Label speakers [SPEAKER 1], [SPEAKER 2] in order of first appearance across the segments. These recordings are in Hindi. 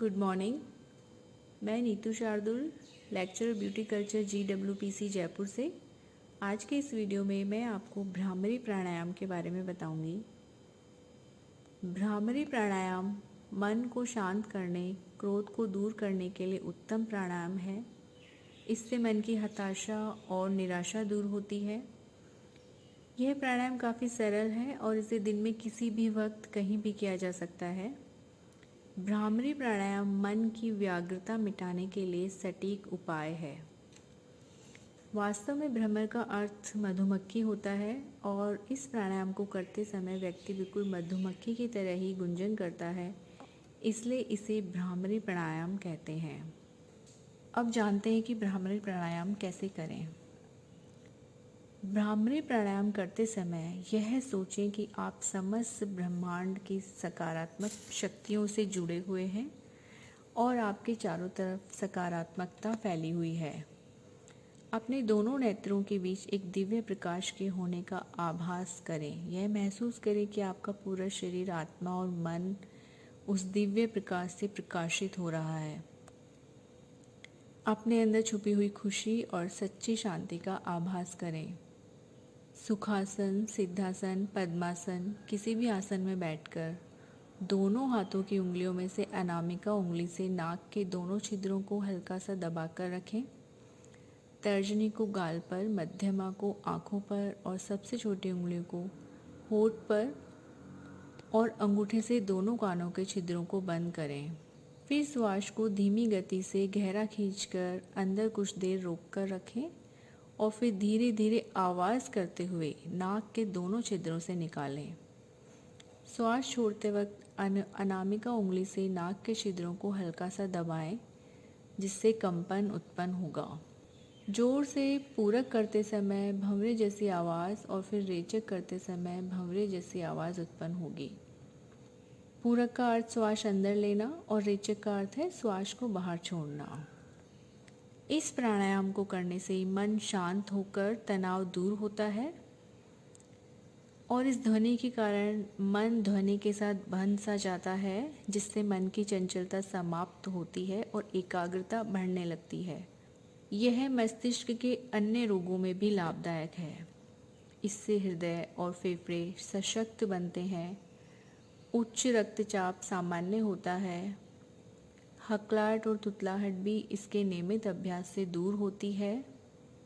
[SPEAKER 1] Good morning. मैं Neetu Shardul, lecturer beauty culture GWPC Jaipur से। आज के इस वीडियो में मैं आपको भ्रामरी प्राणायाम के बारे में बताऊंगी। भ्रामरी प्राणायाम मन को शांत करने, क्रोध को दूर करने के लिए उत्तम प्राणायाम है। इससे मन की हताशा और निराशा दूर होती है। यह प्राणायाम काफ़ी सरल है और इसे दिन में किसी भी वक्त कहीं भी किया जा सकता है। भ्रामरी प्राणायाम मन की व्याग्रता मिटाने के लिए सटीक उपाय है। वास्तव में भ्रमर का अर्थ मधुमक्खी होता है और इस प्राणायाम को करते समय व्यक्ति बिल्कुल मधुमक्खी की तरह ही गुंजन करता है, इसलिए इसे भ्रामरी प्राणायाम कहते हैं। अब जानते हैं कि भ्रामरी प्राणायाम कैसे करें। भ्रामरी प्राणायाम करते समय यह सोचें कि आप समस्त ब्रह्मांड की सकारात्मक शक्तियों से जुड़े हुए हैं और आपके चारों तरफ सकारात्मकता फैली हुई है। अपने दोनों नेत्रों के बीच एक दिव्य प्रकाश के होने का आभास करें। यह महसूस करें कि आपका पूरा शरीर, आत्मा और मन उस दिव्य प्रकाश से प्रकाशित हो रहा है। अपने अंदर छुपी हुई खुशी और सच्ची शांति का आभास करें। सुखासन, सिद्धासन, पद्मासन, किसी भी आसन में बैठकर दोनों हाथों की उंगलियों में से अनामिका उंगली से नाक के दोनों छिद्रों को हल्का सा दबाकर रखें। तर्जनी को गाल पर, मध्यमा को आँखों पर और सबसे छोटी उंगलियों को होठ पर और अंगूठे से दोनों कानों के छिद्रों को बंद करें। फिर श्वास को धीमी गति से गहरा खींचकर अंदर कुछ देर रोककर रखें और फिर धीरे धीरे आवाज़ करते हुए नाक के दोनों छिद्रों से निकालें। श्वास छोड़ते वक्त अनामिका उंगली से नाक के छिद्रों को हल्का सा दबाएं, जिससे कंपन उत्पन्न होगा। जोर से पूरक करते समय भंवरे जैसी आवाज़ और फिर रेचक करते समय भंवरे जैसी आवाज़ उत्पन्न होगी। पूरक का अर्थ श्वास अंदर लेना और रेचक का अर्थ है श्वास को बाहर छोड़ना। इस प्राणायाम को करने से मन शांत होकर तनाव दूर होता है और इस ध्वनि के कारण मन ध्वनि के साथ बंध सा जाता है, जिससे मन की चंचलता समाप्त होती है और एकाग्रता बढ़ने लगती है। यह मस्तिष्क के अन्य रोगों में भी लाभदायक है। इससे हृदय और फेफड़े सशक्त बनते हैं, उच्च रक्तचाप सामान्य होता है, हकलाहट और तुतलाहट भी इसके नियमित अभ्यास से दूर होती है।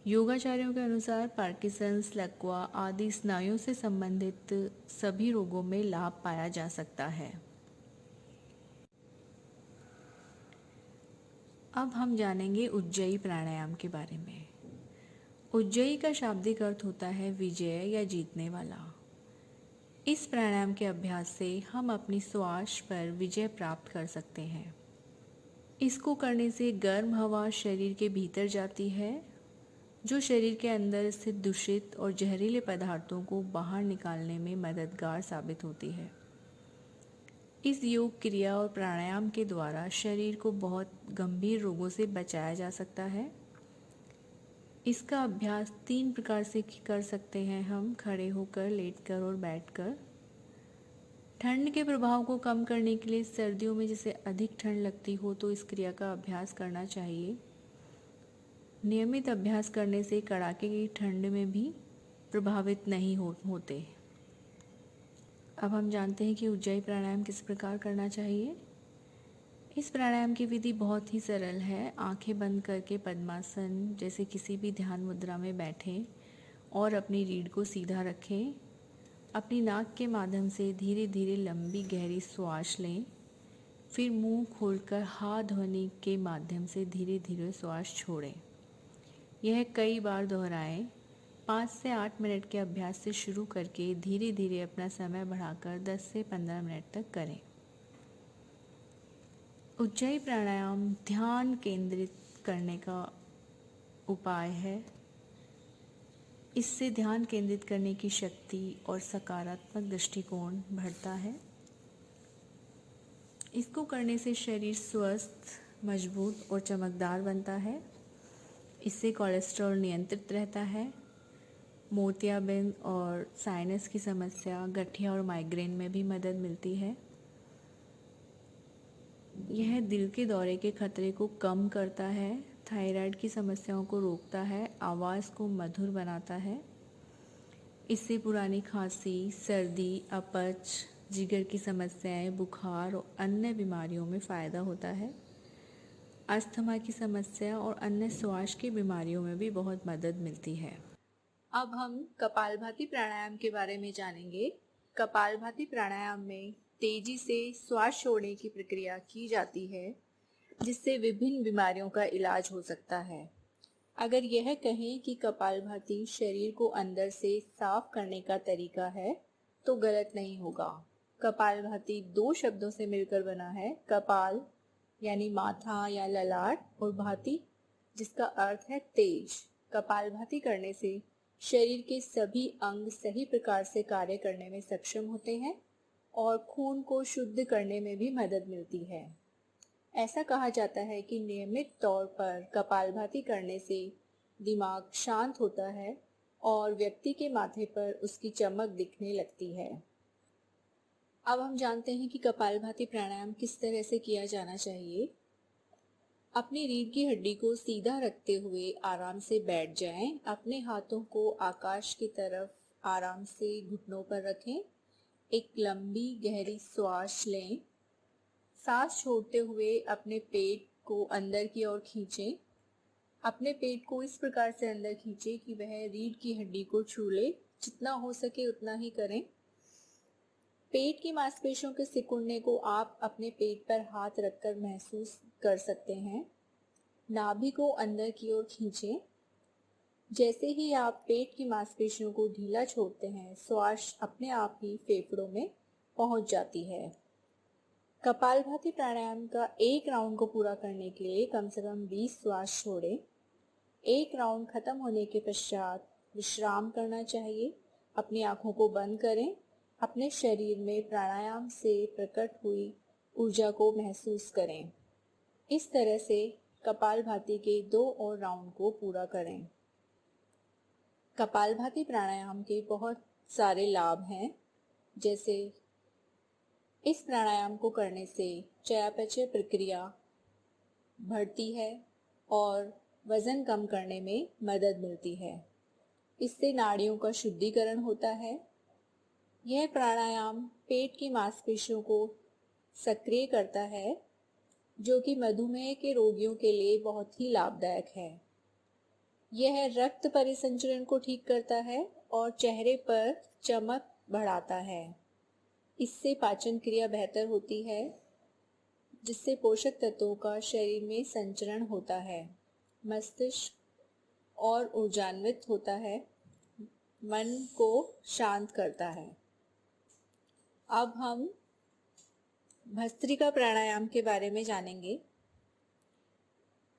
[SPEAKER 1] योगाचार्यों के अनुसार पार्किंसंस, लकवा आदि स्नायुओं से संबंधित सभी रोगों में लाभ पाया जा सकता है। अब हम जानेंगे उज्जयी प्राणायाम के बारे में। उज्जयी का शाब्दिक अर्थ होता है विजय या जीतने वाला। इस प्राणायाम के अभ्यास से हम अपनी श्वास पर विजय प्राप्त कर सकते हैं। इसको करने से गर्म हवा शरीर के भीतर जाती है, जो शरीर के अंदर स्थित दूषित और जहरीले पदार्थों को बाहर निकालने में मददगार साबित होती है। इस योग क्रिया और प्राणायाम के द्वारा शरीर को बहुत गंभीर रोगों से बचाया जा सकता है। इसका अभ्यास 3 प्रकार से कर सकते हैं हम: खड़े होकर, लेटकर और बैठकर। ठंड के प्रभाव को कम करने के लिए सर्दियों में जैसे अधिक ठंड लगती हो तो इस क्रिया का अभ्यास करना चाहिए। नियमित अभ्यास करने से कड़ाके की ठंड में भी प्रभावित नहीं होते। अब हम जानते हैं कि उज्जयी प्राणायाम किस प्रकार करना चाहिए। इस प्राणायाम की विधि बहुत ही सरल है। आंखें बंद करके पद्मासन जैसे किसी भी ध्यान मुद्रा में बैठें और अपनी रीढ़ को सीधा रखें। अपनी नाक के माध्यम से धीरे धीरे लंबी गहरी श्वास लें। फिर मुंह खोलकर हा ध्वनि के माध्यम से धीरे धीरे श्वास छोड़ें। यह कई बार दोहराएं। 5 से 8 मिनट के अभ्यास से शुरू करके धीरे धीरे अपना समय बढ़ाकर 10 से 15 मिनट तक करें। उज्जयी प्राणायाम ध्यान केंद्रित करने का उपाय है। इससे ध्यान केंद्रित करने की शक्ति और सकारात्मक दृष्टिकोण बढ़ता है। इसको करने से शरीर स्वस्थ, मजबूत और चमकदार बनता है। इससे कोलेस्ट्रॉल नियंत्रित रहता है। मोतियाबिंद और साइनस की समस्या, गठिया और माइग्रेन में भी मदद मिलती है। यह दिल के दौरे के खतरे को कम करता है, थायराइड की समस्याओं को रोकता है, आवाज़ को मधुर बनाता है। इससे पुरानी खांसी, सर्दी, अपच, जिगर की समस्याएं, बुखार और अन्य बीमारियों में फ़ायदा होता है। अस्थमा की समस्या और अन्य श्वास की बीमारियों में भी बहुत मदद मिलती है। अब हम कपालभाति प्राणायाम के बारे में जानेंगे। कपालभाति प्राणायाम में तेजी से श्वास छोड़ने की प्रक्रिया की जाती है, जिससे विभिन्न बीमारियों का इलाज हो सकता है। अगर यह कहें कि कपालभाति शरीर को अंदर से साफ करने का तरीका है, तो गलत नहीं होगा। कपालभाति दो शब्दों से मिलकर बना है, कपाल यानी माथा या ललाट, और भाति जिसका अर्थ है तेज। कपालभाति करने से शरीर के सभी अंग सही प्रकार से कार्य करने में सक्षम होते हैं और खून को शुद्ध करने में भी मदद मिलती है। ऐसा कहा जाता है कि नियमित तौर पर कपालभाति करने से दिमाग शांत होता है और व्यक्ति के माथे पर उसकी चमक दिखने लगती है। अब हम जानते हैं कि कपालभाति प्राणायाम किस तरह से किया जाना चाहिए। अपनी रीढ़ की हड्डी को सीधा रखते हुए आराम से बैठ जाएं। अपने हाथों को आकाश की तरफ आराम से घुटनों पर रखें। एक लंबी गहरी श्वास लें। सांस छोड़ते हुए अपने पेट को अंदर की ओर खींचें। अपने पेट को इस प्रकार से अंदर खींचें कि वह रीढ़ की हड्डी को छू ले। जितना हो सके उतना ही करें। पेट की मांसपेशियों के सिकुड़ने को आप अपने पेट पर हाथ रखकर महसूस कर सकते हैं। नाभि को अंदर की ओर खींचें। जैसे ही आप पेट की मांसपेशियों को ढीला छोड़ते हैं, श्वास अपने आप ही फेफड़ों में पहुंच जाती है। कपालभाति प्राणायाम का एक राउंड को पूरा करने के लिए कम से कम 20 श्वास छोड़ें। एक राउंड खत्म होने के पश्चात विश्राम करना चाहिए। अपनी आंखों को बंद करें। अपने शरीर में प्राणायाम से प्रकट हुई ऊर्जा को महसूस करें। इस तरह से कपालभाति के 2 और राउंड को पूरा करें। कपालभाति प्राणायाम के बहुत सारे लाभ हैं, जैसे इस प्राणायाम को करने से चयापचय प्रक्रिया बढ़ती है और वजन कम करने में मदद मिलती है। इससे नाड़ियों का शुद्धिकरण होता है। यह प्राणायाम पेट की मांसपेशियों को सक्रिय करता है, जो कि मधुमेह के रोगियों के लिए बहुत ही लाभदायक है। यह रक्त परिसंचरण को ठीक करता है और चेहरे पर चमक बढ़ाता है। इससे पाचन क्रिया बेहतर होती है, जिससे पोषक तत्वों का शरीर में संचरण होता है। मस्तिष्क और ऊर्जान्वित होता है, मन को शांत करता है। अब हम भस्त्रिका प्राणायाम के बारे में जानेंगे।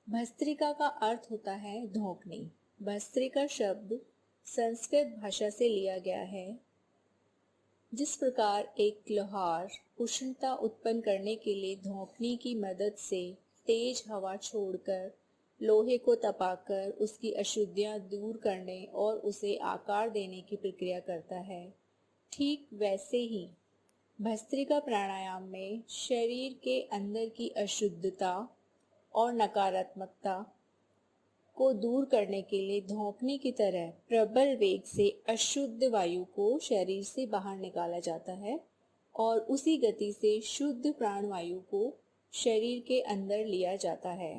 [SPEAKER 1] भस्त्रिका का अर्थ होता है धौंकनी। भस्त्रिका शब्द संस्कृत भाषा से लिया गया है। जिस प्रकार एक लोहार उष्णता उत्पन्न करने के लिए धौंकनी की मदद से तेज हवा छोड़कर लोहे को तपाकर उसकी अशुद्धियां दूर करने और उसे आकार देने की प्रक्रिया करता है, ठीक वैसे ही भस्त्रिका प्राणायाम में शरीर के अंदर की अशुद्धता और नकारात्मकता को दूर करने के लिए धौंकने की तरह प्रबल वेग से अशुद्ध वायु को शरीर से बाहर निकाला जाता है और उसी गति से शुद्ध प्राणवायु को शरीर के अंदर लिया जाता है।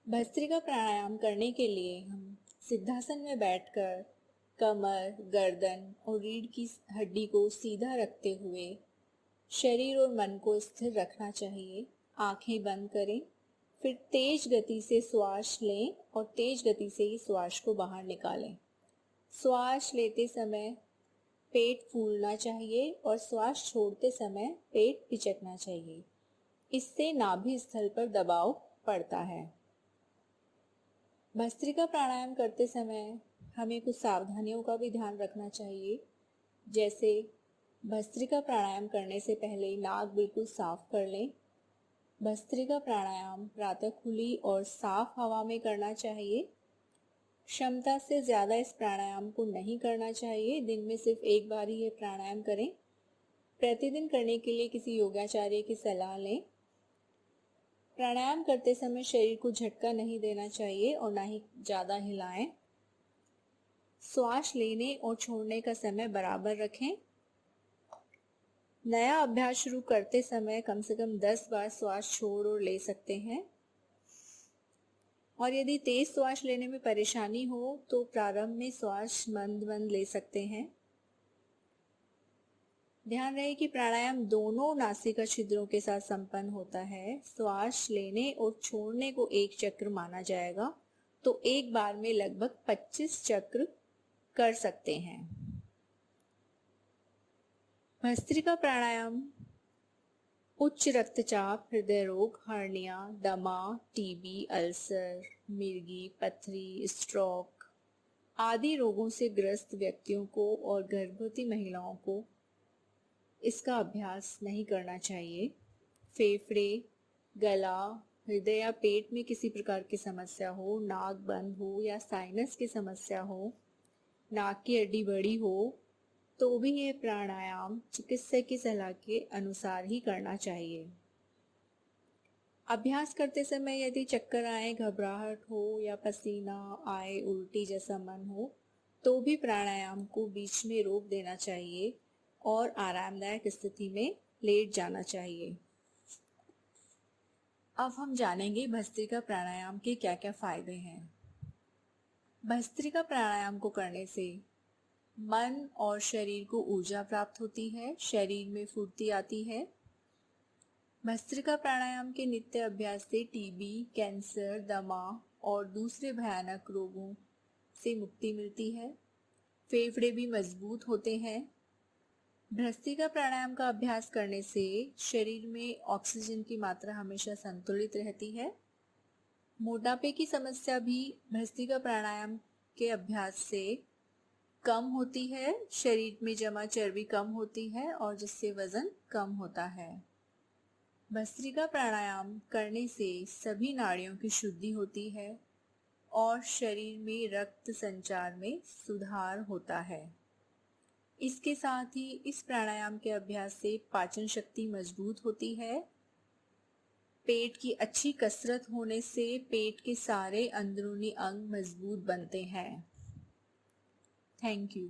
[SPEAKER 1] भस्त्रिका प्राणायाम करने के लिए हम सिद्धासन में बैठकर कमर, गर्दन और रीढ़ की हड्डी को सीधा रखते हुए शरीर और मन को स्थिर रखना चाहिए। आंखें बंद करें, फिर तेज गति से श्वास लें और तेज गति से ही श्वास को बाहर निकालें। श्वास लेते समय पेट फूलना चाहिए और श्वास छोड़ते समय पेट पिचकना चाहिए। इससे नाभि स्थल पर दबाव पड़ता है। भस्त्रिका प्राणायाम करते समय हमें कुछ सावधानियों का भी ध्यान रखना चाहिए, जैसे भस्त्रिका प्राणायाम करने से पहले नाक बिल्कुल साफ कर लें। भस्त्रिका प्राणायाम प्रातः खुली और साफ हवा में करना चाहिए। क्षमता से ज़्यादा इस प्राणायाम को नहीं करना चाहिए। दिन में सिर्फ एक बार ही ये प्राणायाम करें। प्रतिदिन करने के लिए किसी योगाचार्य की सलाह लें। प्राणायाम करते समय शरीर को झटका नहीं देना चाहिए और ना ही ज़्यादा हिलाएं। श्वास लेने और छोड़ने का समय बराबर रखें। नया अभ्यास शुरू करते समय कम से कम 10 बार श्वास छोड़ और ले सकते हैं। और यदि तेज श्वास लेने में परेशानी हो तो प्रारंभ में श्वास मंद मंद ले सकते हैं। ध्यान रहे कि प्राणायाम दोनों नासिका छिद्रों के साथ संपन्न होता है। श्वास लेने और छोड़ने को एक चक्र माना जाएगा, तो एक बार में लगभग 25 चक्र कर सकते हैं। भस्त्रिका प्राणायाम उच्च रक्तचाप, हृदय रोग, हर्निया, दमा, टीबी, अल्सर, मिर्गी, पथरी, स्ट्रोक आदि रोगों से ग्रस्त व्यक्तियों को और गर्भवती महिलाओं को इसका अभ्यास नहीं करना चाहिए। फेफड़े, गला, हृदय या पेट में किसी प्रकार की समस्या हो, नाक बंद हो या साइनस की समस्या हो, नाक की हड्डी बड़ी हो, तो भी ये प्राणायाम चिकित्सक की सलाह के अनुसार ही करना चाहिए। अभ्यास करते समय यदि चक्कर आए, घबराहट हो या पसीना आए, उल्टी जैसा मन हो, तो भी प्राणायाम को बीच में रोक देना चाहिए और आरामदायक स्थिति में लेट जाना चाहिए। अब हम जानेंगे भस्त्रिका प्राणायाम के क्या क्या फायदे हैं। भस्त्रिका प्राणायाम को करने से मन और शरीर को ऊर्जा प्राप्त होती है, शरीर में फुर्ती आती है। भस्त्रिका प्राणायाम के नित्य अभ्यास से टीबी, कैंसर, दमा और दूसरे भयानक रोगों से मुक्ति मिलती है। फेफड़े भी मजबूत होते हैं। भस्त्रिका प्राणायाम का अभ्यास करने से शरीर में ऑक्सीजन की मात्रा हमेशा संतुलित रहती है। मोटापे की समस्या भी भस्त्रिका प्राणायाम के अभ्यास से कम होती है। शरीर में जमा चर्बी कम होती है और जिससे वजन कम होता है। भस्त्रिका प्राणायाम करने से सभी नाड़ियों की शुद्धि होती है और शरीर में रक्त संचार में सुधार होता है। इसके साथ ही इस प्राणायाम के अभ्यास से पाचन शक्ति मजबूत होती है। पेट की अच्छी कसरत होने से पेट के सारे अंदरूनी अंग मजबूत बनते हैं। Thank you.